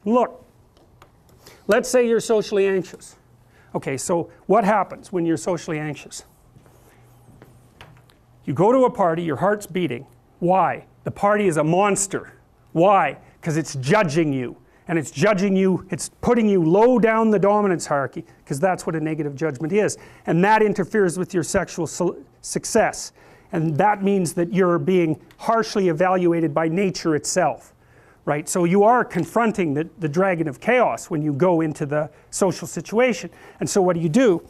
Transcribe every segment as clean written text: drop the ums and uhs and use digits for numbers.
Look, let's say you're socially anxious. Okay, so what happens when you're socially anxious? You go to a party, your heart's beating. Why? The party is a monster. Why? Because it's judging you. And it's judging you, it's putting you low down the dominance hierarchy, because that's what a negative judgment is. And that interferes with your sexual success. And that means that you're being harshly evaluated by nature itself. Right? So you are confronting the dragon of chaos when you go into the social situation. And so what do?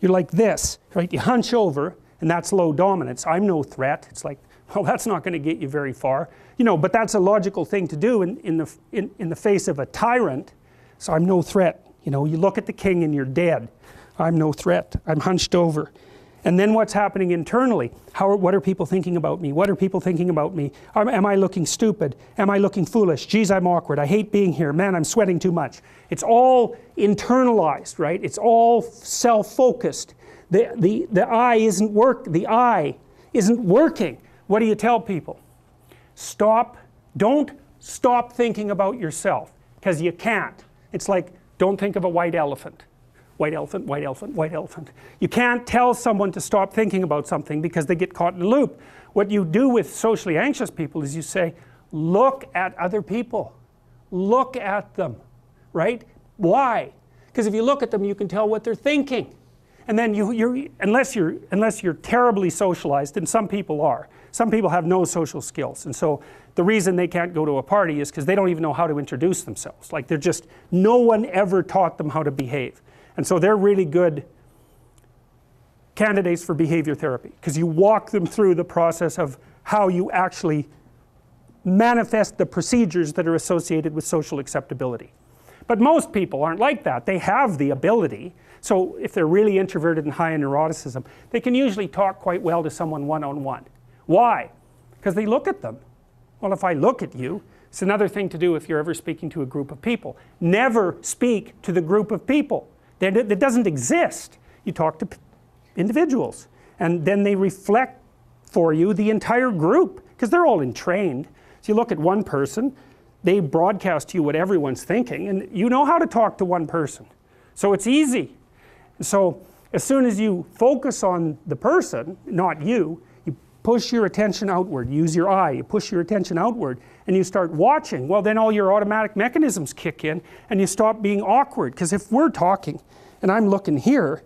You're like this, right? You hunch over, and that's low dominance. I'm no threat. It's like, well, that's not going to get you very far. You know, but that's a logical thing to do in the face of a tyrant. So I'm no threat. You know, you look at the king and you're dead. I'm no threat. I'm hunched over. And then what's happening internally? What are people thinking about me? What are people thinking about me? Am I looking stupid? Am I looking foolish? Geez, I'm awkward. I hate being here. Man, I'm sweating too much. It's all internalized, right? It's all self-focused. The eye isn't working. What do you tell people? Don't stop thinking about yourself, because you can't. It's like, don't think of a white elephant. White elephant, white elephant, white elephant. You can't tell someone to stop thinking about something because they get caught in a loop. What you do with socially anxious people is you say, look at other people. Look at them, right? Why? Because if you look at them, you can tell what they're thinking. And then unless you're terribly socialized, and some people are. Some people have no social skills, and so the reason they can't go to a party is because they don't even know how to introduce themselves. Like no one ever taught them how to behave. And so they're really good candidates for behavior therapy, because you walk them through the process of how you actually manifest the procedures that are associated with social acceptability. But most people aren't like that. They have the ability. So if they're really introverted and high in neuroticism, they can usually talk quite well to someone one-on-one. Why? Because they look at them. Well, if I look at you, it's another thing to do if you're ever speaking to a group of people. Never speak to the group of people. That doesn't exist. You talk to individuals, and then they reflect for you the entire group, because they're all entrained. So you look at one person, they broadcast to you what everyone's thinking, and you know how to talk to one person. So it's easy. So as soon as you focus on the person, not you, you push your attention outward, use your eye, you push your attention outward, and you start watching. Well, then all your automatic mechanisms kick in, and you stop being awkward. Because if we're talking, and I'm looking here,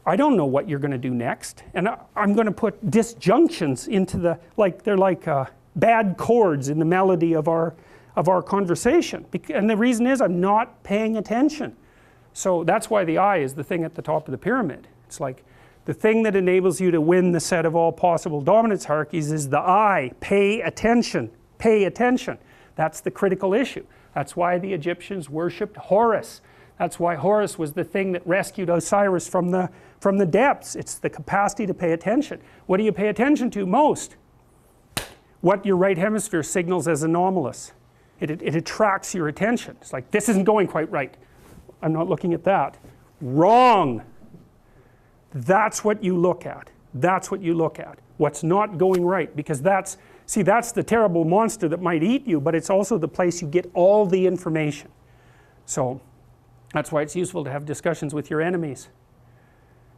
I don't know what you're going to do next, and I'm going to put disjunctions into they're like bad chords in the melody of our conversation. And the reason is I'm not paying attention. So that's why the eye is the thing at the top of the pyramid. It's like the thing that enables you to win the set of all possible dominance hierarchies is the eye. Pay attention. Pay attention. That's the critical issue. That's why the Egyptians worshipped Horus. That's why Horus was the thing that rescued Osiris from the depths. It's the capacity to pay attention. What do you pay attention to most? What your right hemisphere signals as anomalous. It attracts your attention. It's like, this isn't going quite right. I'm not looking at that. Wrong. That's what you look at. That's what you look at. What's not going right, because that's the terrible monster that might eat you, but it's also the place you get all the information. So that's why it's useful to have discussions with your enemies,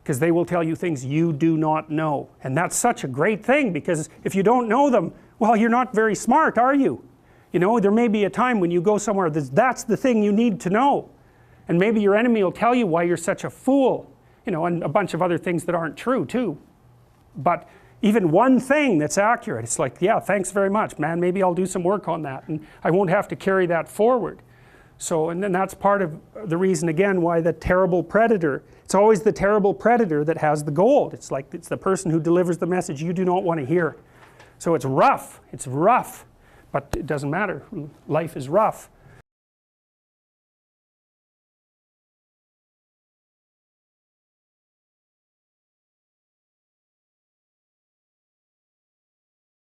because they will tell you things you do not know. And that's such a great thing, because if you don't know them, well, you're not very smart, are you? You know, there may be a time when you go somewhere that's the thing you need to know. And maybe your enemy will tell you why you're such a fool, you know, and a bunch of other things that aren't true too. But even one thing that's accurate, it's like, yeah, thanks very much, man, maybe I'll do some work on that, and I won't have to carry that forward. So, and then that's part of the reason, again, why the terrible predator, it's always the terrible predator that has the gold. It's like, it's the person who delivers the message you do not want to hear. So it's rough, but it doesn't matter. Life is rough.